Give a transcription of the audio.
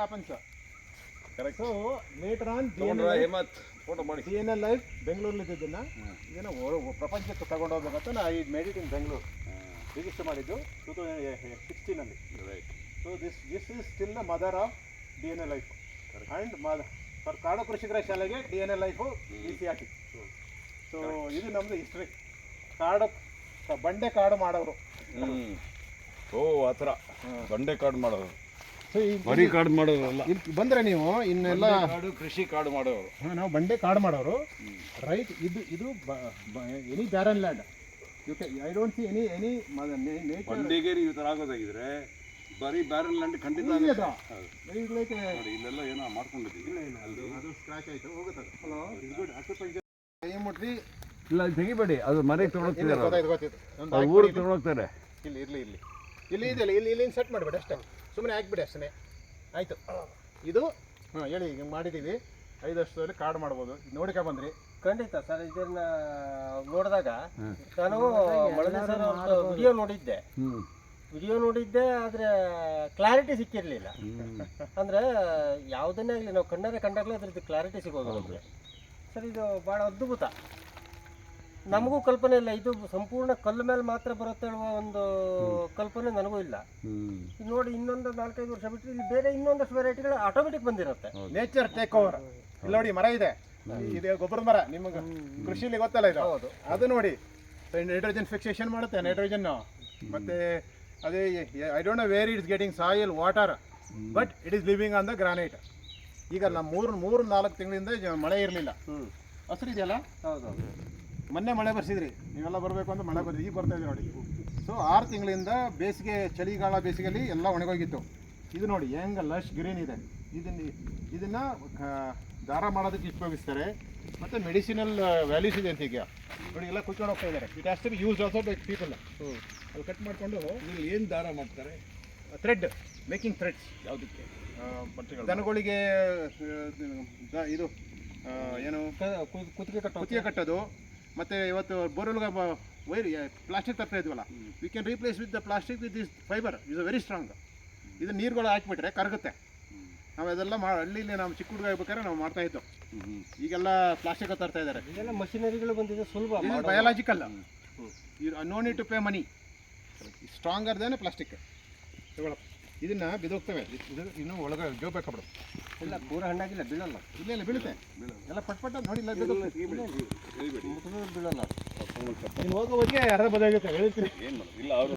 happens. Correct. So later on DNL Life ಬೆಂಗಳೂರಲ್ಲಿ ಇದ್ದನ್ನ ಏನೋ ಪ್ರಪಂಚಕ್ಕೆ ತಗೊಂಡು ಹೋಗ್ಬೇಕಂತ ನಾ I made it in Bengaluru register ಮಾಡಿದ್ದು 2016 ಅಲ್ಲಿ. So this is still the mother of DNL Life and for ಕಾಡು ಕೃಷಿಕರ ಶಾಲೆಗೆ DNL Life ಈಸಿ ಹಾಕಿ. ಸೊ ಇದು ನಮ್ದು ಹಿಸ್ಟ್ರಿ. ಕಾಡು ಬಂಡೆ ಕಾಡು ಮಾಡೋರು. ಓ ಆ ಥರ ಬಂಡೆ ಕಾಡು ಮಾಡೋರು, ಸೊ ಬರೀ ಕಾಡು ಮಾಡೋರಲ್ಲ. ಇಲ್ಲಿ ಬಂದರೆ ನೀವು ಇನ್ನೆಲ್ಲ ಕಾಡು ಕೃಷಿ ಕಾಡು ಮಾಡೋರು. ನಾವು ಬಂಡೆ ಕಾಡು ಮಾಡೋರು. ರೈಟ್. ಇದು any barren land you can I don't see any ಬಂಡೆಗೇರಿ ಈ ಥರ ಆಗೋದಾಗಿದ್ರೆ ಬರೀ ಬ್ಯಾರನ್ ಲ್ಯಾಂಡ್ ಖಂಡಿತ ನೋಡಿ. ಇಲ್ಲೆಲ್ಲ ಏನೋ ಮಾಡ್ಕೊಂಡಿದ್ದೀವಿ. ಅದು ಸ್ಕ್ರಾಚ್ ಆಯಿತು, ಹೋಗುತ್ತೆ. Hello good. ಅಕ್ಯುಪಂಚರ್ ಕೈ ಮುಟ್ಟಿ ಇಲ್ಲ ತೆಗಿಬೇಡಿ, ಅದು ಮನೆಗೆ ತೊಗೊಳ್ತಿದ್ದಾರೆ, ಗೊತ್ತಾಯ್ತು. ಊರಿಗೆ ತೊಗೊಳ್ತಾರೆ. ಇಲ್ಲಿ ಇದೆಯಲ್ಲ, ಇಲ್ಲಿ ಸೆಟ್ ಮಾಡಿಬಿಡಿ ಅಷ್ಟೇ, ಸುಮ್ಮನೆ ಹಾಕ್ಬಿಡಿ ಅಷ್ಟೇ. ಆಯಿತು. ಇದು ಹಾಂ ಹೇಳಿ, ಈಗ ಮಾಡಿದ್ದೀವಿ. 5 ವರ್ಷದಲ್ಲಿ ಕಾರ್ಡ್ ಮಾಡ್ಬೋದು. ನೋಡಿಕ ಬಂದ್ರಿ. ಖಂಡಿತ ಸರ್. ಇದನ್ನ ನೋಡಿದಾಗ ನಾನು ಮಳಲಿ ಸರ್ ಅವ್ರದ್ದು ವಿಡಿಯೋ ನೋಡಿದ್ದೆ, ಆದರೆ ಕ್ಲಾರಿಟಿ ಸಿಕ್ಕಿರಲಿಲ್ಲ. ಅಂದರೆ ಯಾವುದನ್ನೇ ಆಗಲಿ ನಾವು ಕಂಡಾಗಲೇ ಅದ್ರದ್ದು ಕ್ಲಾರಿಟಿ ಸಿಗೋದು ನಮಗೆ. ಸರ್ ಇದು ಭಾಳ ಅದ್ಭುತ. ನಮಗೂ ಕಲ್ಪನೆ ಇಲ್ಲ ಇದು ಸಂಪೂರ್ಣ ಕಲ್ಲು ಮೇಲೆ ಮಾತ್ರ ಬರುತ್ತೆ ಹೇಳುವ ಒಂದು ಕಲ್ಪನೆ ನನಗೂ ಇಲ್ಲ. ಈಗ ನೋಡಿ, ಇನ್ನೊಂದು 4-5 ವರ್ಷ ಬಿಟ್ಟರೆ ಇಲ್ಲಿ ಬೇರೆ ಇನ್ನೊಂದಷ್ಟು ವೆರೈಟಿಗಳು ಆಟೋಮೆಟಿಕ್ ಬಂದಿರುತ್ತೆ. Nature take over. ಇಲ್ಲಿ ನೋಡಿ, ಮರ ಇದೆ, ಇದು ಗೊಬ್ಬರದ ಮರ. ನಿಮಗೆ ಕೃಷಿಲಿ ಗೊತ್ತಲ್ಲ ಇದು. ಹೌದು. ಅದು ನೋಡಿ, ನೈಟ್ರೋಜನ್ ಫಿಕ್ಸೇಷನ್ ಮಾಡುತ್ತೆ, ನೈಟ್ರೋಜನ್. ಮತ್ತೆ ಅದೇ I don't know where it's getting soil water, but it is living on the granite. ಈಗ ನಮ್ಮ 3-4 ತಿಂಗಳಿಂದ ಮಳೆ ಇರಲಿಲ್ಲ. ಹಸಿರು ಇದೆಯಲ್ಲ. ಹೌದೌದು. ಮೊನ್ನೆ ಮಳೆ ಬರ್ಸಿದ್ರಿ, ನೀವೆಲ್ಲ ಬರಬೇಕು ಅಂತ ಮಳೆ ಬರ್ತೀವಿ. ಈಗ ಬರ್ತಾ ಇದೆ ನೋಡಿ. ಸೊ 6 ತಿಂಗಳಿಂದ ಬೇಸಿಗೆ, ಚಳಿಗಾಲ ಬೇಸಿಗೆಯಲ್ಲಿ ಎಲ್ಲ ಒಣಗೋಗಿತ್ತು. ಇದು ನೋಡಿ ಹೆಂಗೆ ಲಶ್ ಗ್ರೀನ್ ಇದೆ. ಇದನ್ನು ದಾರ ಮಾಡೋದಕ್ಕೆ ಉಪಯೋಗಿಸ್ತಾರೆ. ಮತ್ತು ಮೆಡಿಸಿನಲ್ ವ್ಯಾಲ್ಯೂಸ್ ಇದೆ ಅಂತ. ಈಗ ನೋಡಿ ಎಲ್ಲ ಕುತ್ಕೊಂಡು ಹೋಗ್ತಾ ಇದ್ದಾರೆ. It has to be used also by people. ಅಲ್ಲಿ ಕಟ್ ಮಾಡಿಕೊಂಡು ಇಲ್ಲಿ ಏನು ದಾರ ಮಾಡ್ತಾರೆ? Thread, making threads. ಯಾವುದಕ್ಕೆ? ದನಗಳಿಗೆ ಇದು ಏನು ಕುತ್ತಿಗೆ ಕಟ್ಟೋದು. ಮತ್ತು ಇವತ್ತು ಬೋರ್ವೆಲ್ಗೆ ವೈರ್ ಪ್ಲಾಸ್ಟಿಕ್ ತರ್ತಾ ಇದ್ವಲ್ಲ, we can replace with the plastic with this fibre. Is very strong. ಇದು ನೀರುಗಳು ಹಾಕಿಬಿಟ್ರೆ ಕರಗುತ್ತೆ. ನಾವು ಅದೆಲ್ಲ ಹಳ್ಳಿಲಿ ನಾವು ಚಿಕ್ಕ ಹುಡುಗ ಆಗ್ಬೇಕಾದ್ರೆ ನಾವು ಮಾಡ್ತಾಯಿದ್ದು. ಈಗೆಲ್ಲ ಪ್ಲಾಸ್ಟಿಕ್ ತರ್ತಾ ಇದ್ದಾರೆ. ಇದೆಲ್ಲ ಮಷಿನರಿಗಳು ಬಂದಿದೆ, ಸುಲಭ. Biological. No need to pay money. Stronger ದೇನೆ ಪ್ಲಾಸ್ಟಿಕ್. ತಗೊಳಪ್ಪ, ಇದನ್ನು ಬಿದೋಗ್ತವೆ. ಇದು ಇನ್ನೂ ಒಳಗೆ ಜೋಬೇಕಾಗ್ಬಿಡು. ಇಲ್ಲ, ಪೂರ ಹಣ್ಣಾಗಿಲ್ಲ, ಬೀಳಲ್ಲ. ಇಲ್ಲ ಬೀಳುತ್ತೆ ಎಲ್ಲ ಪಟ್ಪಟ್ಟ ನೋಡಿ. ಇಲ್ಲ ಬೀಳಲ್ಲ. ನೀನು ಹೋಗೋವರೆಗೆ ಯಾರು ಬದಲಾಗುತ್ತೆ ಹೇಳ್ತೀನಿ. ಏನು ಇಲ್ಲ, ಅವರು